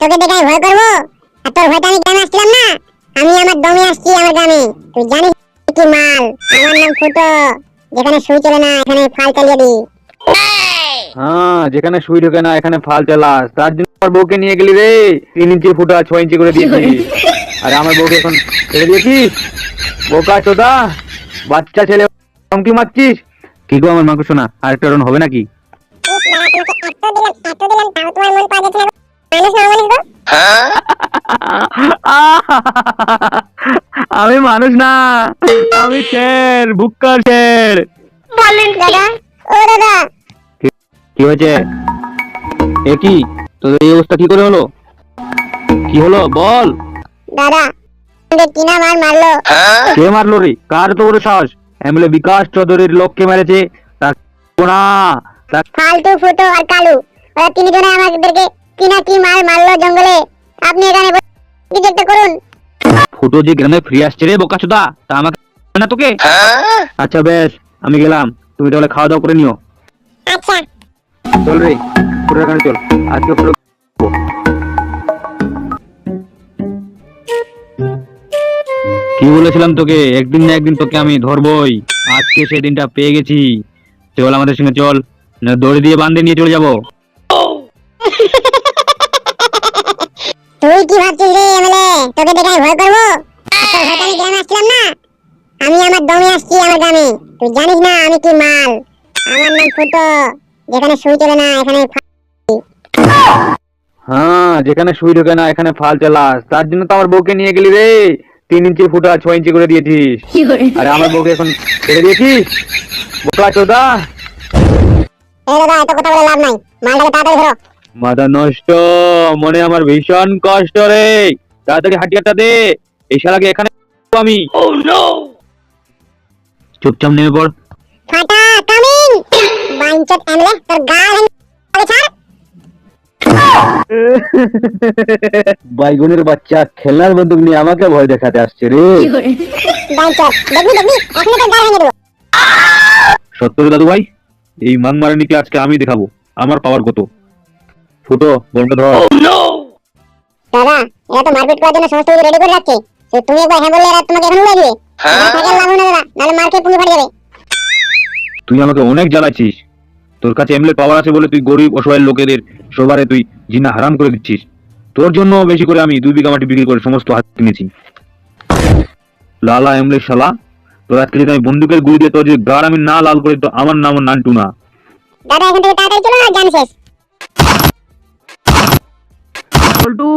তোকে দেখাই ভয় করবো? আর তোর ভয়টা আমি গ্রামে আসছিলাম না, আমি আমার দমে আসছি আমার গ্রামে। তুই জানিস কি মাল? আমার নাম ফুটো, যেখানে সুই চলে না এখানে ফাল চালিয়ে দি। হ্যাঁ, যেখানে সুই ঢোকে না এখানে ফাল চালাস, তার জন্য আমার বউকে নিয়ে গেলি রে। 3 ইঞ্চি ফুটা 6 ইঞ্চি করে দিয়েছিস। আরে আমার বউকে এখন ছেড়ে দিয়েছিস? বোকা চোদা, বাচ্চা ছেলে ধমকি মারছিস? কি গো আমার মাংস শোনা, আর একটা রন হবে নাকি? আমি মানুষ না, আমি শের, ভুক্কার শের। বলেন দাদা। ও দাদা, কি হয়েছে? এ কি তোদের এই অবস্থা কি করে হলো? কি হলো বল। দাদা আমাদের কিনা মার মারলো। কে মারলো রে? কার তো বড় সাহস? এমএলএ বিকাশ চৌধুরীর লোককে মেরেছে। তার না, তার ফালতু ফুটো আর কালু, ওরা তিনজনে আমাদেরকে কিনা কি মার মারলো জঙ্গলে। আপনি এখানে কিছু একটা করুন। ফুটো যে গ্রামে ফিরে আসছে রে বোকাচোদা, তা আমাকে না তোকে? আচ্ছা বেশ, আমি গেলাম, তুমি তাহলে খাওয়া দাওয়া করে নিও। আচ্ছা। চল রে, ফুটোর কাছে চল, আজকে ফুটো। কি বলেছিলাম তোকে, একদিন না একদিন তোকে আমি ধরবই। আজকে সেই দিনটা পেয়ে গেছি। চল আমাদের সঙ্গে চল, না দড়ি দিয়ে বাঁধে নিয়ে চলে যাবো। তুই কি ভাবছিস রে এমএলএ? তোকে দেখাই ভয় করবো? তোর ভয়টা আমি গ্রামে আসছিলাম না, আমি আমার দমে আসছি আমার গ্রামে। তুই জানিস না আমি কি মাল? আমার নাম ফুটো, যেখানে সুই চলে না এখানে হ্যাঁ, যেখানে সুই ঢোকে না এখানে ফাল চালাস, তার জন্য তো আমার বউকে নিয়ে গেলি রে। 3 ইঞ্চি ফুটা 6 ইঞ্চি করে দিয়েছিস। আরে আমার বউকে এখন ছেড়ে দিয়েছিস? বোকা চোদা, এই দাদা এত কথা বলে লাভ নাই, মালটাকে তাড়াতাড়ি ধরো। মাথা নষ্ট, মনে আমার ভীষণ কষ্ট রে। তাড়াতাড়ি হাতিয়ারটা দে, এই শালাকে এখানে আমি। চুপচাপ নেমে পড়। ফাটা কামিং। বাইনচট এমএলএ, তোর গাল ভেঙে ছাড়। বাইগুনের বাচ্চা খেলনার বন্দুক নিয়ে আমাকে ভয় দেখাতে আসছে রে। বাইনচট, দেখবি দেখবি, এখনই তোর গাল ভেঙে দেবো। সত্য রে দাদু ভাই, এই মাংমারানিকে আজকে আমি দেখাবো আমার পাওয়ার কত। ফুটো বলটা ধর। দাদা এরা তো মারপিট করার জন্য সমস্ত কিছু রেডি করে রাখছে। তো তুমি একবার হ্যাঁ বললে এরা তোমাকে এখন উড়িয়ে দিবে। থাকার লাভ হবে না দাদা, নাহলে মার খেয়ে পুঙ্গি ফাটে যাবে। তুই আমাকে অনেক জ্বালাচ্ছিস। তোর কাছে এমএলএ পাওয়ার আছে বলে তুই গরিব অসহায় লোকেদের সবারে তুই জিনা হারাম করে দিচ্ছিস। তোর জন্য বেশি করে আমি 2 বিঘা মাটি বিক্রি করে সমস্ত হাত কিনেছি। লালা এমএলএ শালা, তোর আজকে যদি আমি বন্দুকের গুলি দিয়ে তোর যদি গাড় আমি না লাল করে, তো আমার নাম নান্টু না। দাদা এখান থেকে তাড়াতাড়ি চলো না, জান শেষ। পল্টু